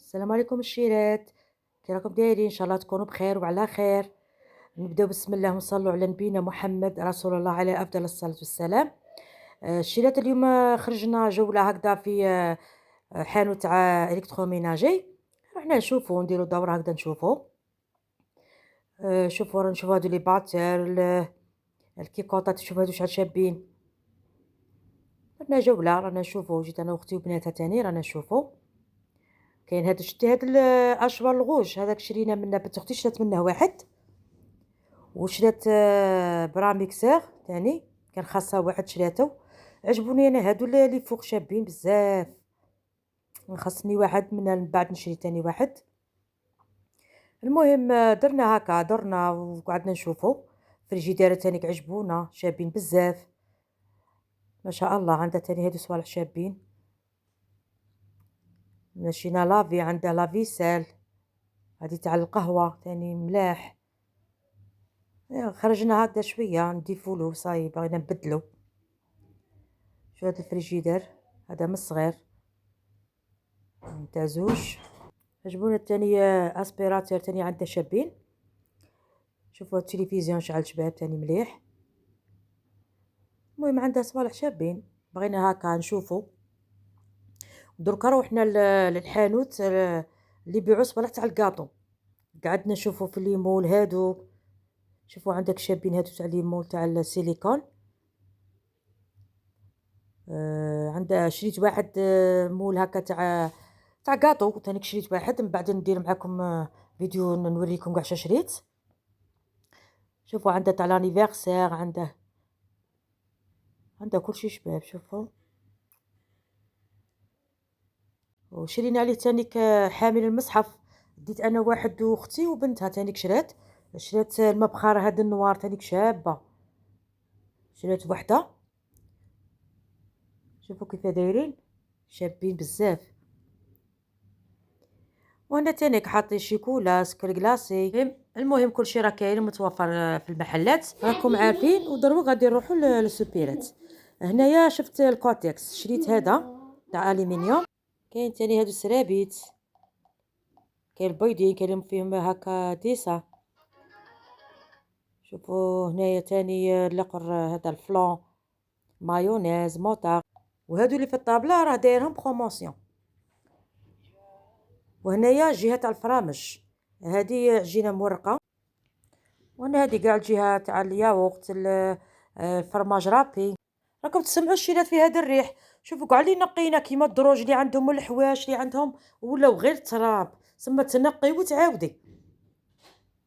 السلام عليكم الشيرات. كي راكم دايرين؟ ان شاء الله تكونوا بخير وعلى خير. نبداو بسم الله ونصلوا على نبينا محمد رسول الله عليه افضل الصلاه والسلام. الشيرات اليوم خرجنا جوله هكذا في حانوت تاع الكتروميناجي. رحنا نشوفوا نديروا دوره هكذا نشوفوا. شوفوا رانا نشوفوا هادو لي باتر الكيكوطات، شوفوا هادو شحال شابين. درنا جوله رانا نشوفوا، جيت انا واختي وبناتها تاني رانا نشوفوا. كاين هاد شتي هاد الاشوار الغوش هذاك شرينا منه، بنت اختي شرات منه واحد، وشرات برا ميكسور تاني كان خاصها واحد شراتو. عجبوني انا هادو اللي فوق شابين بزاف، خاصني واحد من بعد نشري تاني واحد. المهم درنا هكا درنا وقعدنا نشوفو. فريجيدير تاني عجبونا شابين بزاف ما شاء الله. عندها تاني هادو صوالح شابين. مشينا لافي، عندها لافيسيل هادي تاع القهوة تاني ملاح. خرجنا هكذا شوية نضيفولو صاي بغينا نبدلو. شو هاد الفريجيدير هذا من الصغير نتاع زوج. عجبونا التاني اسبيراتور تاني عنده شابين. شوفوا التلفزيون شعل شباب تاني مليح. المهم عندها صوالح شابين بغينا هكا نشوفو. دركا روحنا للحانوت اللي يبيعو صوالح تاع الكاطو. قعدنا نشوفو في ليمول هادو. شوفوا عندك شابين هادو تاع ليمول تاع السيليكون. عندها شريت واحد مول هكا تاع كاطو تانيك شريت واحد، من بعد ندير معاكم فيديو نوريكم كاع شريت. شوفوا عنده تاع لانيفرسير، عنده كلشي شباب. شوفوا وشرينا عليه تانيك حامل المصحف. ديت انا واحد واختي وبنتها تانيك شرات المبخره هاد النوار تانيك شابه، شرات وحده. شوفوا كيف دايرين شابين بزاف. وهنا تانيك حاطين شيكولا سكر كلاصي. المهم كلشي راه كاين متوفر في المحلات راكم عارفين. ودروك غادي نروحوا للسوبيرات. هنايا شفت الكوتكس شريت هذا تاع الومنيوم. كاين تاني هادو السرابيت، كاين البيضين كاين فيهم هكا ديسا. شوفوا هنايا تاني اللقر هذا الفلون مايونيز موطا. وهادو اللي في الطابله راه دايرهم بروموسيون. وهنايا جهه تاع الفرامج هذه عجينه مورقه. وهنا هذه كاع الجهه تاع الياغورت الفرماج رابي. راكم تسمعوا الشيلات في هذا الريح. شوفوا كاع اللي نقينا كيما الدروج اللي عندهم والحواش اللي عندهم ولاو غير تراب. سما تنقي وتعاودي.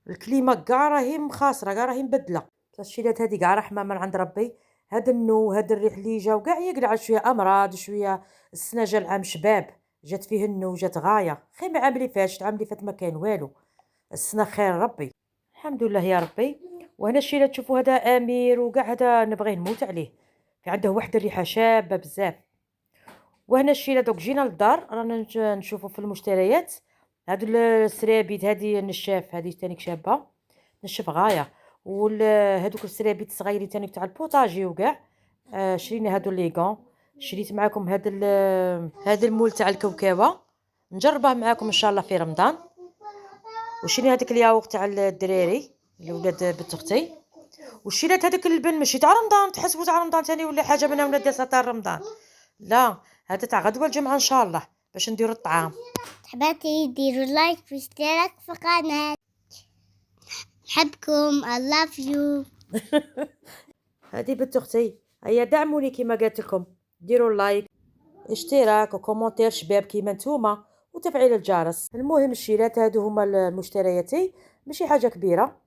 الكليمه كاع راهي مخاسره كاع راهي مبدله. الشيلات هذه كاع رحمه من عند ربي. هذا النو هذا الريح اللي جا وكاع يقلع شويه امراض شويه. السنه جا العام شباب جات فيه النو جات غايه خير من العام اللي فات. العام اللي فات ما كان والو. السنه خير ربي الحمد لله يا ربي. وهنا الشيء اللي تشوفوا هذا امير وكاع هذا نبغي نموت عليه. في عنده واحد الريحه شابه بزاف. وهنا الشيء دوك جينا للدار رانا نشوفوا في المشتريات. هادو السرابيت هذه النشاف هذه تانيك شابه نشف غايه. هادوك السرابيت الصغيرين تانيك تاع البوطاجي وكاع. شرينا هادو ليغون. شريت معاكم هذا المول تاع الكوكاوه نجربه معاكم ان شاء الله في رمضان. وشرينا هذاك الياغورت تاع الدراري الولاد بنت اختي. وشريت هذاك اللبن ماشي تاع رمضان تحسبوا تاع رمضان ثاني ولا حاجه من ولاد تاع رمضان. لا هذا تاع غدوه الجمعه ان شاء الله باش نديروا الطعام. حباتي ديروا لايك واشتراك في القناه. نحبكم I love you. هذه بنت اختي. هيا دعموني كيما قالت لكم، ديروا لايك اشتراك وكومنتير شباب كيما نتوما وتفعيل الجرس. المهم الشيرات هادو هما المشترياتي ماشي حاجه كبيره.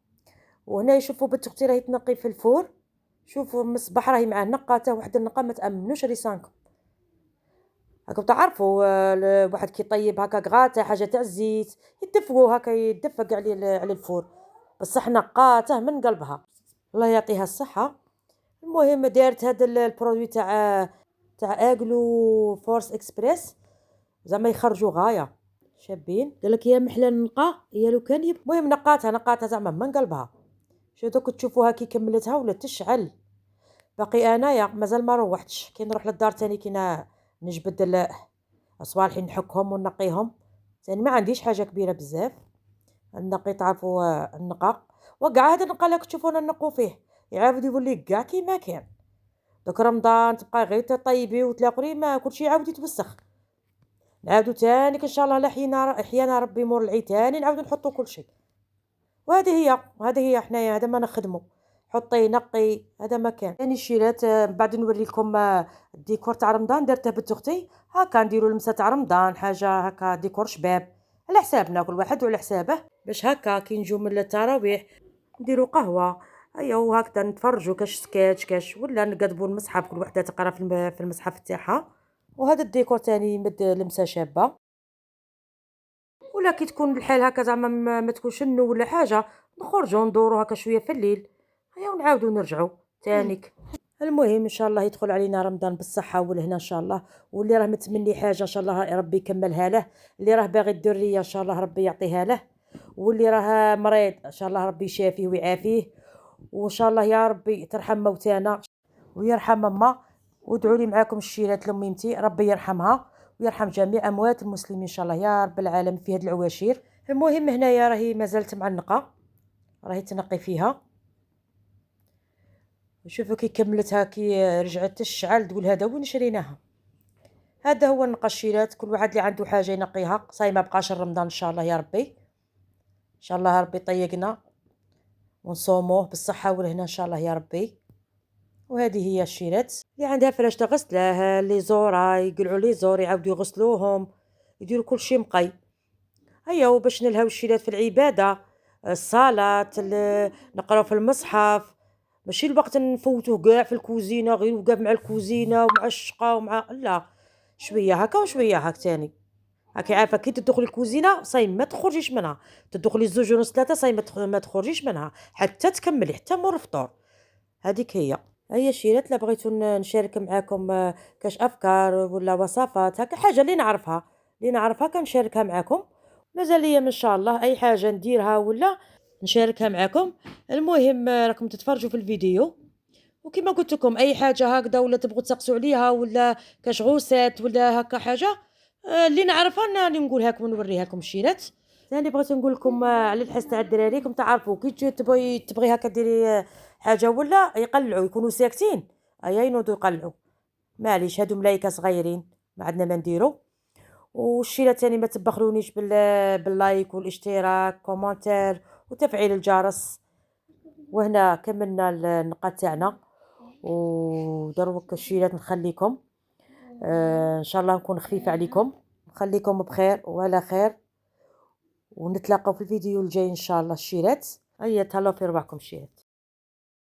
وهنا يشوفوا بنت اختي راهي تنقي في الفور. شوفوا المصباح راهي معاه نقاته واحد النقا ما تامنوش ريسانكم. هاكم تعرفوا واحد كيطيب هكا غاتا حاجه تاع الزيت يدفقوا هكا يدفق على الفور بصح نقاته من قلبها الله يعطيها الصحه. المهم دارت هذا البرودوي تاع اغلو فورس اكسبريس زعما يخرجوا غايه شابين. قالك يا محلى نقا يا لو كان المهم نقاتها زعما من قلبها. شو دوك تشوفوها كي كملتها ولا تشعل. باقي انايا مازال ما روحتش كي نروح للدار تاني كي نجبد صوالحي نحكهم ونقيهم ثاني ما عنديش حاجه كبيره بزاف. النقي تعرفوا النقا، وكاع هذا النقا اللي تشوفونا نقو فيه يعاود يولي كاع كيما كان. دوك رمضان تبقى غير تطيبي وتلاقري ما كلشي يعاود يتوسخ. نعاودو تاني ان شاء الله احيانا ربي مور العيد تاني نعاودو نحطو كلشي. وهذه هي حنايا هذا ما نخدمو. حطي نقي هذا ما كان. ثاني شيرات بعد نوريكم الديكور تاع رمضان درته بنت اختي. هاكا نديرو لمسه تاع رمضان، حاجه هكا ديكور شباب على حسابنا، كل واحد وعلى حسابه، باش هكا كي نجو من التراويح نديرو قهوه ايوا وهكذا نتفرجوا كاش سكاتش كاش، ولا نقدبوا المصحف كل وحده تقرا في المصحف تاعها. وهذا الديكور تاني يمد لمسه شابه. ولا كي تكون الحال هكا زعما ما تكونش النو ولا حاجه نخرجوا ندوروا هكا شويه في الليل هيا ونعاودوا نرجعوا تانيك. المهم ان شاء الله يدخل علينا رمضان بالصحه والهنا ان شاء الله. واللي راه متمني حاجه ان شاء الله ربي يكملها له. اللي راه باغي الذريه ان شاء الله ربي يعطيها له. واللي راه مريض ان شاء الله ربي يشافيه ويعافيه. وان شاء الله يا ربي ترحم موتانا ويرحم ماما. وادعوا لي معاكم الشيرات لميمتي ربي يرحمها ويرحم جميع اموات المسلمين ان شاء الله يا رب العالمين في هذه العواشير. المهم هنايا راهي مازالت معلقه، راهي تنقي فيها. شوفوا كي كملتها كي رجعت تشعل تقول هذا وين شريناها. هذا هو النقاشيرات، كل واحد اللي عنده حاجه ينقيها. صاي ما بقاش رمضان ان شاء الله يا ربي، ان شاء الله ربي يطيقنا ونصوموه بالصحه والهنا ان شاء الله يا ربي. وهذه هي الشيرات اللي عندها فراش تغسله لي زورا يقلعوا لي زور يعاودوا يغسلوهم يديروا كل شيء مقي. هيا وباش نلهاو الشيرات في العباده، الصلاه، نقراو في المصحف. ماشي الوقت نفوتوه كاع في الكوزينه غير وقاف مع الكوزينه ومع الشقه ومع لا، شويه هكا وشويه هاك تاني. هاكي عارفه كي تدخلي الكوزينه صاي ما تخرجيش منها، تدخلي زوج ونص ثلاثه صاي ما تخرجيش منها حتى تكملي حتى مور الفطور. هذيك هي الشيرات. لا بغيتو نشارك معاكم كاش افكار ولا وصفات هكا حاجه اللي نعرفها كنشاركها معاكم. مازال ليا ان شاء الله اي حاجه نديرها ولا نشاركها معاكم. المهم راكم تتفرجوا في الفيديو، وكما قلت لكم اي حاجه هكذا ولا تبغوا تسقسوا عليها ولا كاش غوسات ولا هكا حاجه اللي نعرفها اللي نقولها لكم ونوريها لكم الشيرات. ثاني بغيت نقول لكم على الحس تاع الدراري كم تعرفوا كي تبغي هكا ديري حاجه ولا يقلعوا يكونوا ساكتين ايا ينوضوا يقلعوا. معليش هادو ملايكه صغيرين ما عندنا ما نديرو. والشيرات تاني ما تبخلونيش باللايك والاشتراك كومنتير وتفعيل الجرس. وهنا كملنا النقاط تاعنا ودروك الشيرات نخليكم ان شاء الله نكون خفيفه عليكم. نخليكم بخير وعلى خير، ونتلاقاو في الفيديو الجاي ان شاء الله. الشيرات هيا تهلاو في رواحكم الشيرات.